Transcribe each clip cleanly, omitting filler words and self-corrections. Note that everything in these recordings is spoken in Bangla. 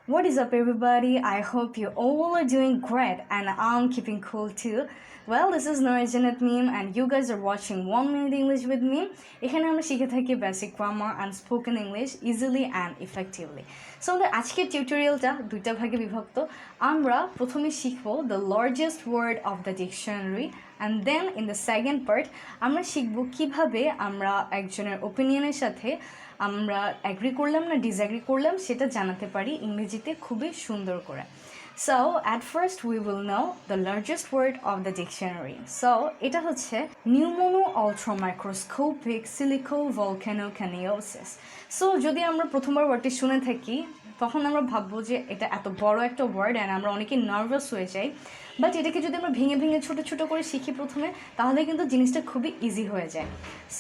What is up, everybody? I hope you all are doing great and I'm keeping cool too. Well, this is Noor Janet Meme and you guys are watching 1 Minute English with me. এখানে আমরা শিখে থাকি basic grammar and spoken English easily and effectively. So আমাদের আজকের টিউটোরিয়ালটা দুইটা ভাগে বিভক্ত। আমরা প্রথমে শিখব the largest word of the dictionary and then in the second part আমরা শিখব কিভাবে আমরা একজনের ওপিনিয়নের সাথে আমরা অ্যাগ্রি করলাম না ডিসঅ্যাগ্রি করলাম সেটা জানাতে পারি ইংরেজিতে খুবই সুন্দর করে। So at first we will know the largest word of the dictionary. So এটা হচ্ছে pneumono-ultramicroscopic silicovolcanoconiosis. So যদি আমরা প্রথমবার ওয়ার্ডটি শুনে থাকি তখন আমরা ভাববো যে এটা এত বড় একটা ওয়ার্ড অ্যান্ড আমরা অনেকেই নার্ভাস হয়ে যাই, বাট এটাকে যদি আমরা ভেঙে ভেঙে ছোটো ছোটো করে শিখি প্রথমে তাহলে কিন্তু জিনিসটা খুবই ইজি হয়ে যায়।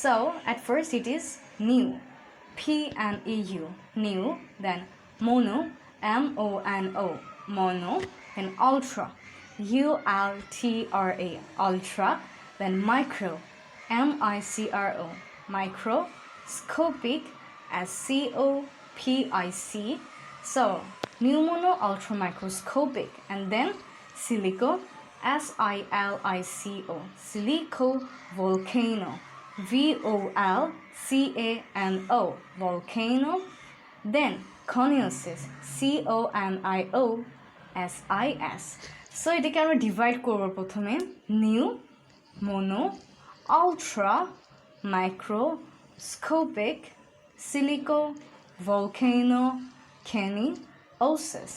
So at first it is new, P-N-E-U, new, then mono, M-O-N-O, mono, then ultra, U-L-T-R-A, ultra, then micro, M-I-C-R-O, microscopic, S-C-O-P-I-C, so pneumono-ultramicroscopic, and then silico, S-I-L-I-C-O, silicovolcano, V-O-L-C-A-N-O, volcano, then coniosis, C-O-N-I-O-S-I-S. So এটাকে আমরা ডিভাইড করব প্রথমে pneumonoultramicroscopicsilicovolcanoconiosis.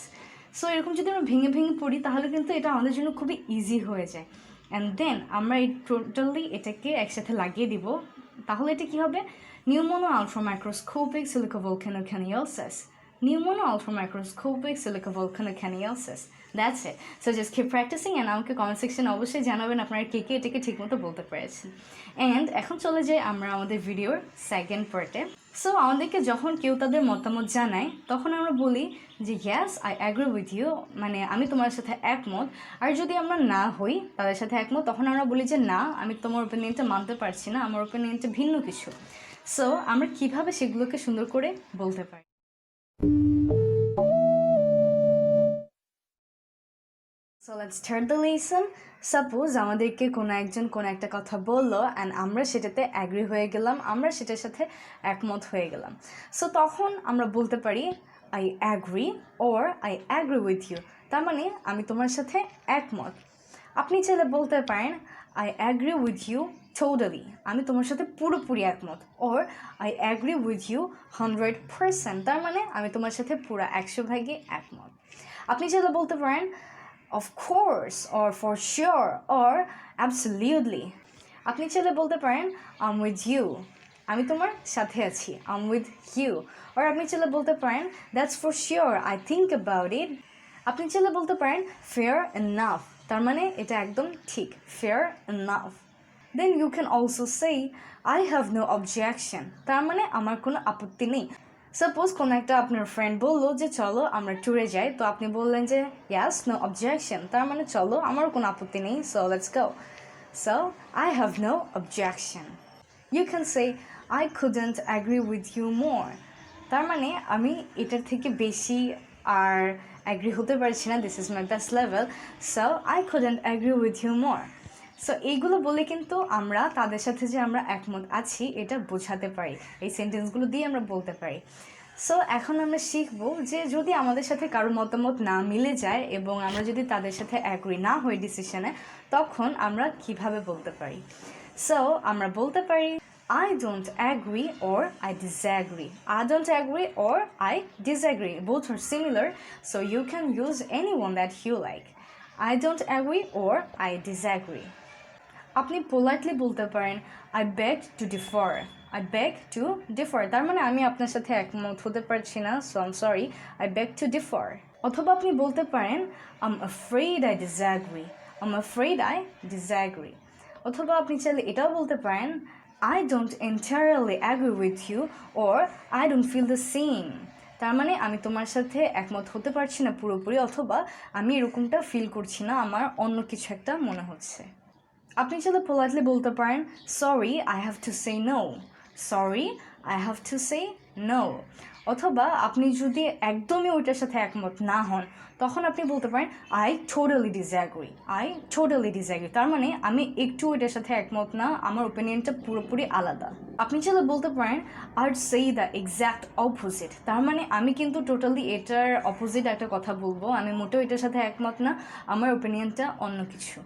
So এরকম যদি আমরা ভেঙে ভেঙে পড়ি তাহলে কিন্তু এটা আমাদের জন্য খুবই ইজি হয়ে যায়। অ্যান্ড দেন আমরা এই টোটালি এটাকে একসাথে লাগিয়ে দিব, তাহলে এটা কী হবে? Pneumono-ultramicroscopic silicovolcanoconiosis. Pneumono-ultramicroscopic silicovolcanoconiosis. That's it. So just keep practicing and আমাকে কমেন্ট সেকশনে অবশ্যই জানাবেন আপনারা কে কে এটাকে ঠিকমতো বলতে পেরেছেন। অ্যান্ড এখন চলে যাই আমরা আমাদের ভিডিওর সেকেন্ড পার্টে। সো আমাদেরকে যখন কেউ তাদের মতামত জানায় তখন আমরা বলি যে yes I agree with you, মানে আমি তোমার সাথে একমত। আর যদি আমরা না হই তাদের সাথে একমত তখন আমরা বলি যে না, আমি তোমার ওপিনিয়নটা মানতে পারছি না, আমার ওপিনিয়নটা ভিন্ন কিছু। সো আমরা কিভাবে সেগুলোকে সুন্দর করে বলতে পারি? So let's start the lesson. Suppose আমাদেরকে কোনো একজন কোনো একটা কথা বললো অ্যান্ড আমরা সেটাতে অ্যাগ্রি হয়ে গেলাম, আমরা সেটার সাথে একমত হয়ে গেলাম। সো তখন আমরা বলতে পারি I agree or I agree with you, তার মানে আমি তোমার সাথে একমত। আপনি চাইলে বলতে পারেন I agree with you totally, আমি তোমার সাথে পুরোপুরি একমত, or I agree with you 100%, তার মানে আমি তোমার সাথে পুরো 100% একমত। আপনি চাইলে বলতে পারেন of course or for sure or absolutely. আপনি চাইলে বলতে পারেন I'm with you, আমি তোমার সাথে আছি, I'm with you. or আপনি চাইলে বলতে পারেন that's for sure, I think about it. আপনি চাইলে বলতে পারেন fair enough, তার মানে এটা একদম ঠিক, fair enough. Then you can also say I have no objection, তার মানে আমার কোনো আপত্তি নেই। সাপোজ কোনো একটা আপনার ফ্রেন্ড বললো যে চলো আমরা ট্যুরে যাই, তো আপনি বললেন যে ইয়াস নো অবজেকশন, তার মানে চলো আমার কোনো আপত্তি নেই, so let's go. So I have no objection. You can say I couldn't agree with you more, তার মানে আমি এটার থেকে বেশি আর অ্যাগ্রি হতে পারছি না, this is my best level, so I couldn't agree with you more. So এইগুলো বলে কিন্তু আমরা তাদের সাথে যে আমরা একমত আছি এটা বোঝাতে পারি, এই সেন্টেন্সগুলো দিয়ে আমরা বলতে পারি। সো এখন আমরা শিখব যে যদি আমাদের সাথে কারোর মতামত না মিলে যায় এবং আমরা যদি তাদের সাথে অ্যাগ্রি না হই ডিসিশনে, তখন আমরা কিভাবে বলতে পারি? সো আমরা বলতে পারি I don't agree or I disagree. I don't agree or I disagree. Both are similar, so you can use any one that you like. I don't agree or I disagree. আপনি পোলাইটলি বলতে পারেন I beg to differ, I beg to differ, তার মানে আমি আপনার সাথে একমত হতে পারছি না, so I am sorry, I beg to differ. অথবা আপনি বলতে পারেন I am afraid I disagree, I am afraid I disagree. অথবা আপনি চাইলে এটাও বলতে পারেন I don't entirely agree with you or I don't feel the same, তার মানে আমি তোমার সাথে একমত হতে পারছি না পুরোপুরি, অথবা আমি এরকমটা ফিল করছি না, আমার অন্য কিছু একটা মনে হচ্ছে। আপনি চাইলে পোলাইটলি বলতে পারেন sorry I have to say no, sorry I have to say no. অথবা আপনি যদি একদমই ওইটার সাথে একমত না হন, তখন আপনি বলতে পারেন আই টোটালি ডিসঅ্যাগ্রি। তার মানে আমি একটু ওইটার সাথে একমত না, আমার ওপিনিয়নটা পুরোপুরি আলাদা। আপনি চাইলে বলতে পারেন আর সেই দ্য এক্স্যাক্ট অপোজিট। তার মানে আমি কিন্তু টোটালি এটার অপোজিট একটা কথা বলবো, আমি মোটেও এটার সাথে একমত না, আমার ওপিনিয়নটা অন্য কিছু।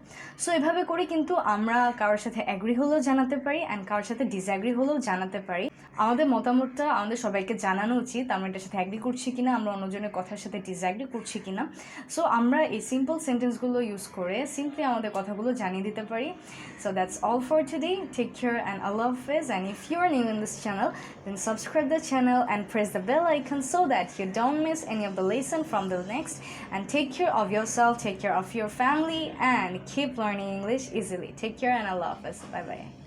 সো এভাবে করে কিন্তু আমরা কারোর সাথে অ্যাগ্রি হলেও জানাতে পারি অ্যান্ড কারোর সাথে ডিসঅ্যাগ্রি হলেও জানাতে পারি। আমাদের মতামতটা আমাদের সবাইকে জানানো উচিত, আমরা এটার সাথে অ্যাগ্রি করছি কিনা, আমরা অন্যজনের কথার সাথে ডিসঅ্যাগ্রি করছি কিনা। সো আমরা এই সিম্পল সেন্টেন্সগুলো ইউজ করে সিম্পলি আমাদের কথাগুলো জানিয়ে দিতে পারি। So that's all for today. Take care and আল্লাহ হাফেজ। And if you are new in this channel, then subscribe the channel and press the bell icon so that you don't miss any of the lesson from the next. And take care of yourself, take care of your family, and keep learning English easily. Take care and Allah Hafiz. Bye bye.